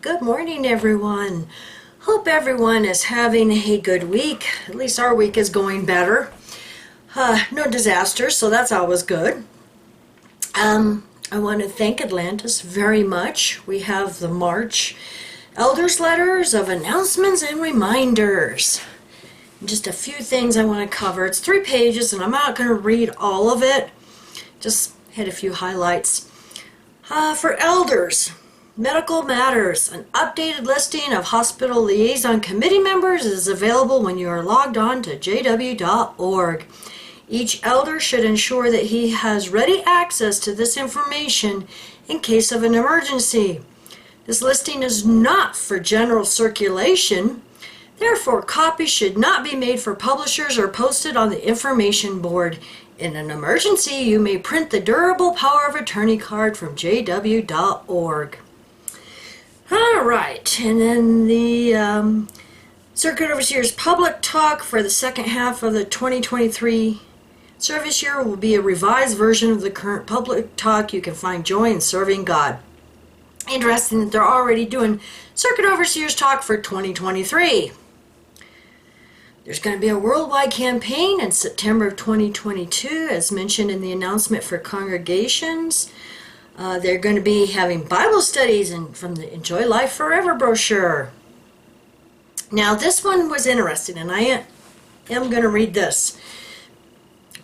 Good morning, everyone. Hope everyone is having a good week. At least our week is going better. No disasters, so that's always good. I want to thank Atlantis very much. We have the March Elders Letters of announcements and reminders. Just a few things I want to cover. It's 3 pages, and I'm not going to read all of it. Just hit a few highlights. For elders, Medical Matters, an updated listing of hospital liaison committee members is available when you are logged on to jw.org. Each elder should ensure that he has ready access to this information in case of an emergency. This listing is not for general circulation. Therefore, copies should not be made for publishers or posted on the information board. In an emergency, you may print the durable power of attorney card from jw.org. All right, and then the Circuit Overseer's public talk for the second half of the 2023 service year will be a revised version of the current public talk. You can find joy in serving God. Interesting that they're already doing Circuit Overseer's talk for 2023. There's going to be a worldwide campaign in September of 2022, as mentioned in the announcement for congregations. They're going to be having Bible studies from the Enjoy Life Forever brochure. Now, this one was interesting, and I am going to read this.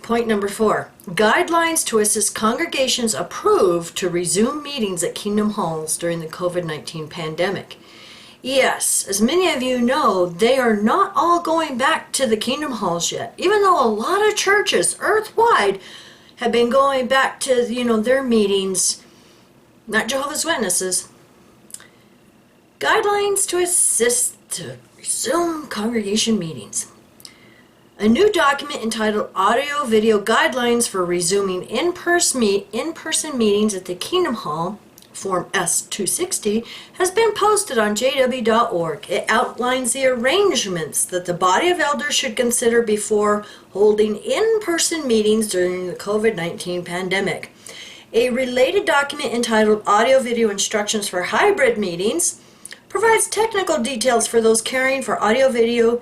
Point number 4. Guidelines to assist congregations approved to resume meetings at Kingdom Halls during the COVID-19 pandemic. Yes, as many of you know, they are not all going back to the Kingdom Halls yet, even though a lot of churches earthwide have been going back to, their meetings, not Jehovah's Witnesses. Guidelines to assist to resume congregation meetings. A new document entitled Audio Video Guidelines for Resuming In-Person Meetings at the Kingdom Hall, Form S-260, has been posted on jw.org. It outlines the arrangements that the body of elders should consider before holding in-person meetings during the COVID-19 pandemic. A related document entitled Audio Video Instructions for Hybrid Meetings provides technical details for those caring for audio-video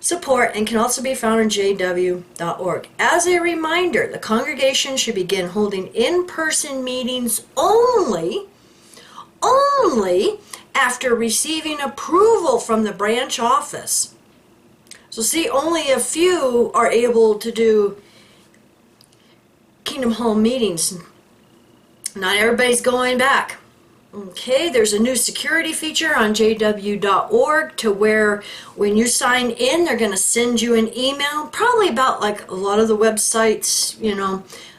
support and can also be found on jw.org. As a reminder, the congregation should begin holding in-person meetings only after receiving approval from the branch office. So see, only a few are able to do Kingdom Hall meetings. Not everybody's going back. Okay, there's a new security feature on jw.org to where when you sign in, they're going to send you an email, probably about like a lot of the websites,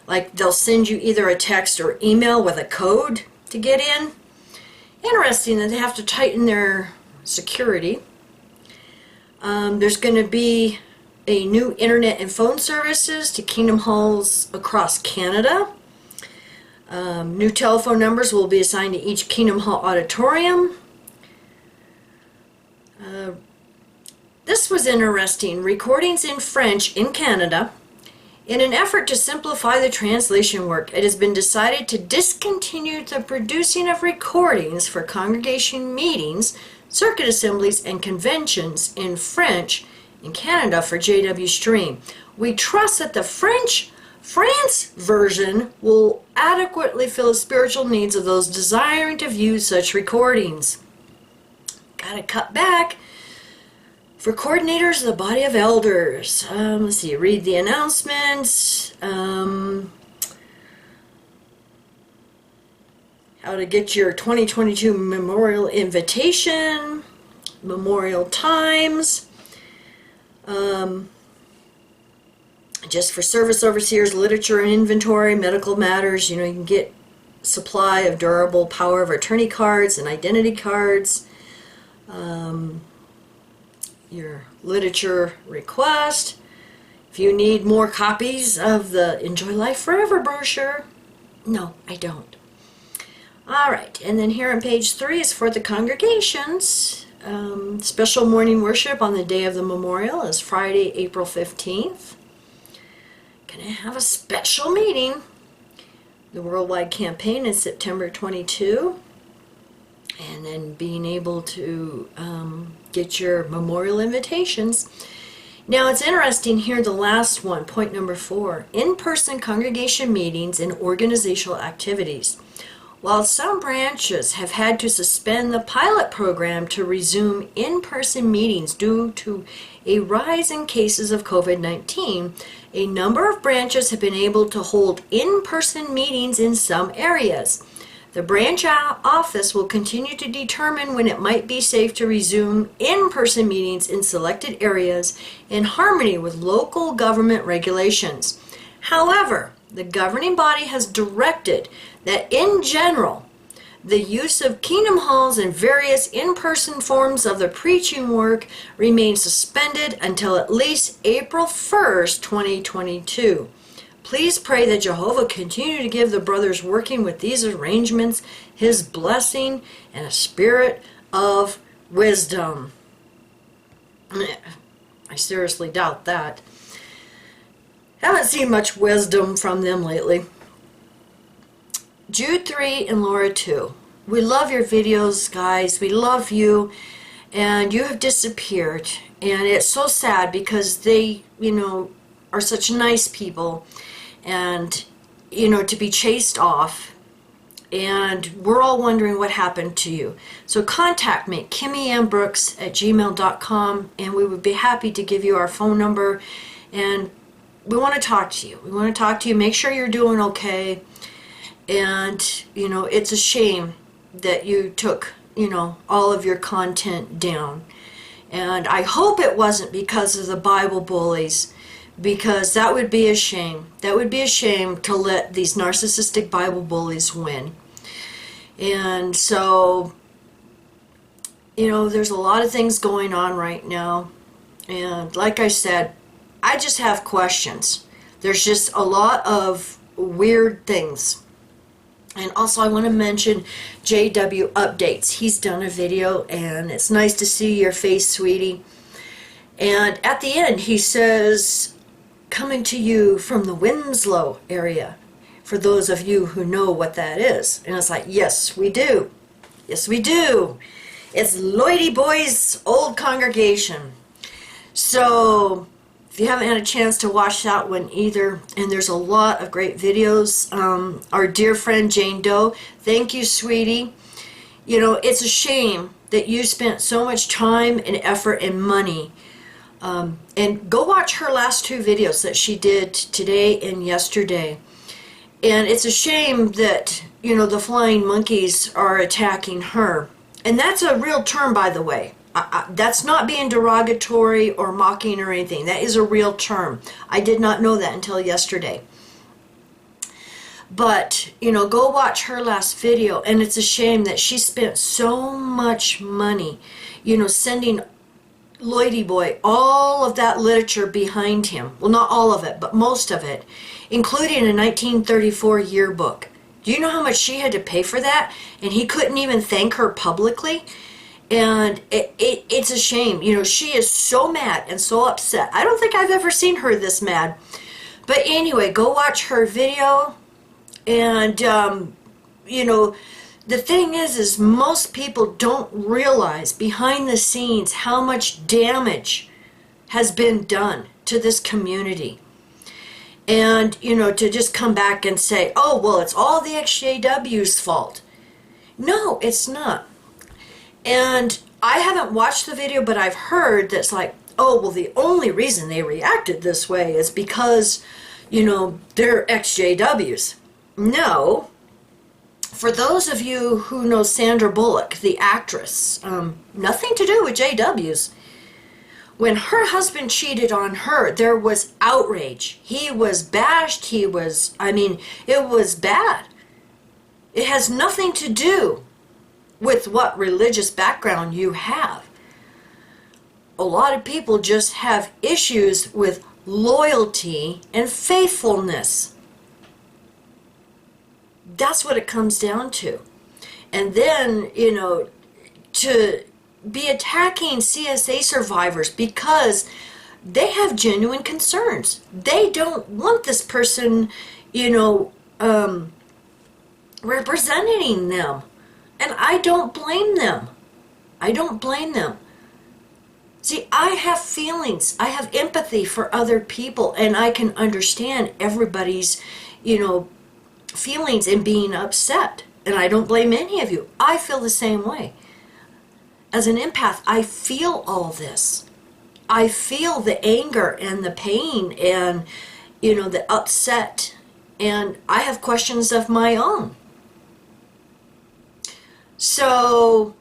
like they'll send you either a text or email with a code to get in. Interesting that they have to tighten their security. There's going to be a new internet and phone services to Kingdom Halls across Canada. New telephone numbers will be assigned to each Kingdom Hall auditorium. This was interesting. Recordings in French in Canada. In an effort to simplify the translation work, it has been decided to discontinue the producing of recordings for congregation meetings, circuit assemblies, and conventions in French in Canada for JW Stream. We trust that the France version will adequately fill the spiritual needs of those desiring to view such recordings. Gotta cut back. For coordinators of the body of elders, let's see, read the announcements, how to get your 2022 memorial invitation, memorial times, just for service overseers, literature and inventory, medical matters, you can get supply of durable power of attorney cards and identity cards, your literature request. If you need more copies of the Enjoy Life Forever brochure, no, I don't. All right, and then here on page 3 is for the congregations. Special morning worship on the day of the memorial is Friday, April 15th. Gonna have a special meeting. The worldwide campaign is September 22. and then being able to get your memorial invitations. Now it's interesting here, the last one, point number 4, in-person congregation meetings and organizational activities. While some branches have had to suspend the pilot program to resume in-person meetings due to a rise in cases of COVID-19, a number of branches have been able to hold in-person meetings in some areas. The branch office will continue to determine when it might be safe to resume in-person meetings in selected areas in harmony with local government regulations. However, the governing body has directed that in general, the use of Kingdom Halls and various in-person forms of the preaching work remain suspended until at least April 1st, 2022. Please pray that Jehovah continue to give the brothers working with these arrangements his blessing and a spirit of wisdom. I seriously doubt that. Haven't seen much wisdom from them lately. Jude 3 and Laura 2. We love your videos, guys. We love you. And you have disappeared. And it's so sad because they, are such nice people. And, to be chased off. And we're all wondering what happened to you. So contact me, KimmyAnnBrooks@gmail.com. And we would be happy to give you our phone number. And we want to talk to you. We want to talk to you. Make sure you're doing okay. And, it's a shame that you took, all of your content down. And I hope it wasn't because of the Bible bullies, because that would be a shame. That would be a shame to let these narcissistic Bible bullies win. And so, there's a lot of things going on right now. And like I said, I just have questions. There's just a lot of weird things. And also I want to mention JW Updates. He's done a video, and it's nice to see your face, sweetie. And at the end he says, coming to you from the Winslow area, for those of you who know what that is. And it's like, yes, we do. Yes, we do. It's Lloydie Boy's old congregation. So if you haven't had a chance to watch that one either, and there's a lot of great videos. Our dear friend Jane Doe, thank you, sweetie. It's a shame that you spent so much time and effort and money. And go watch her last 2 videos that she did today and yesterday. And it's a shame that, the flying monkeys are attacking her. And that's a real term, by the way. That's not being derogatory or mocking or anything. That is a real term. I did not know that until yesterday. But, go watch her last video. And it's a shame that she spent so much money, sending Lloydie Boy all of that literature behind him. Well, not all of it, but most of it, including a 1934 yearbook. Do you know how much she had to pay for that? And he couldn't even thank her publicly? And it's a shame. She is so mad and so upset. I don't think I've ever seen her this mad. But anyway, go watch her video. And, the thing is most people don't realize behind the scenes how much damage has been done to this community. And, to just come back and say, oh, well, it's all the XJW's fault. No, it's not. And I haven't watched the video, but I've heard that's like, oh, well, the only reason they reacted this way is because, they're XJWs. No. For those of you who know Sandra Bullock, the actress, nothing to do with JWs. When her husband cheated on her, there was outrage. He was bashed. It was bad. It has nothing to do with what religious background you have. A lot of people just have issues with loyalty and faithfulness. That's what it comes down to. And then, to be attacking CSA survivors because they have genuine concerns. They don't want this person, representing them. And I don't blame them. I don't blame them. See, I have feelings. I have empathy for other people, and I can understand everybody's, feelings and being upset. And I don't blame any of you. I feel the same way. As an empath, I feel all this. I feel the anger and the pain and, the upset. And I have questions of my own. So,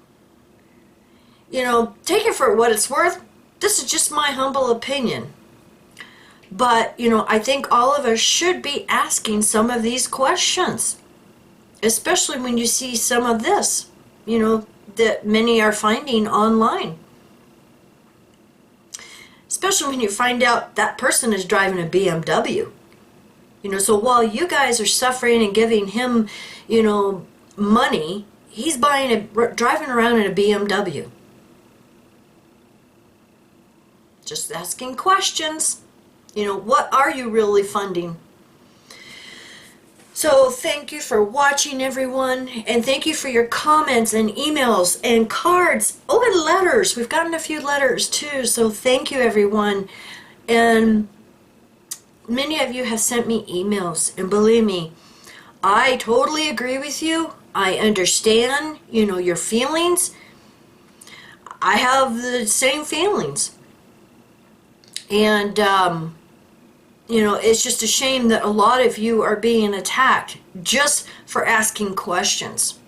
take it for what it's worth. This is just my humble opinion. But, I think all of us should be asking some of these questions. Especially when you see some of this, that many are finding online. Especially when you find out that person is driving a BMW. So while you guys are suffering and giving him, money, he's driving around in a BMW. Just asking questions. What are you really funding? So thank you for watching, everyone, and thank you for your comments and emails and cards. Oh, and letters. We've gotten a few letters too, so thank you, everyone. And many of you have sent me emails, and believe me, I totally agree with you. I understand, your feelings. I have the same feelings. And, it's just a shame that a lot of you are being attacked just for asking questions.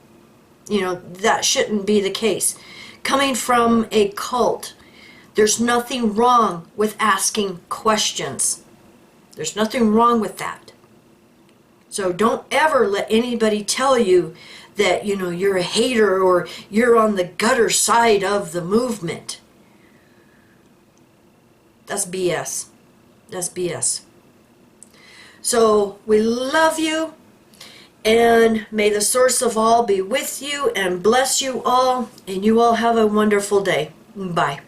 That shouldn't be the case. Coming from a cult, there's nothing wrong with asking questions. There's nothing wrong with that. So don't ever let anybody tell you that, you're a hater or you're on the gutter side of the movement. That's BS. That's BS. So we love you, and may the source of all be with you and bless you all, and you all have a wonderful day. Bye.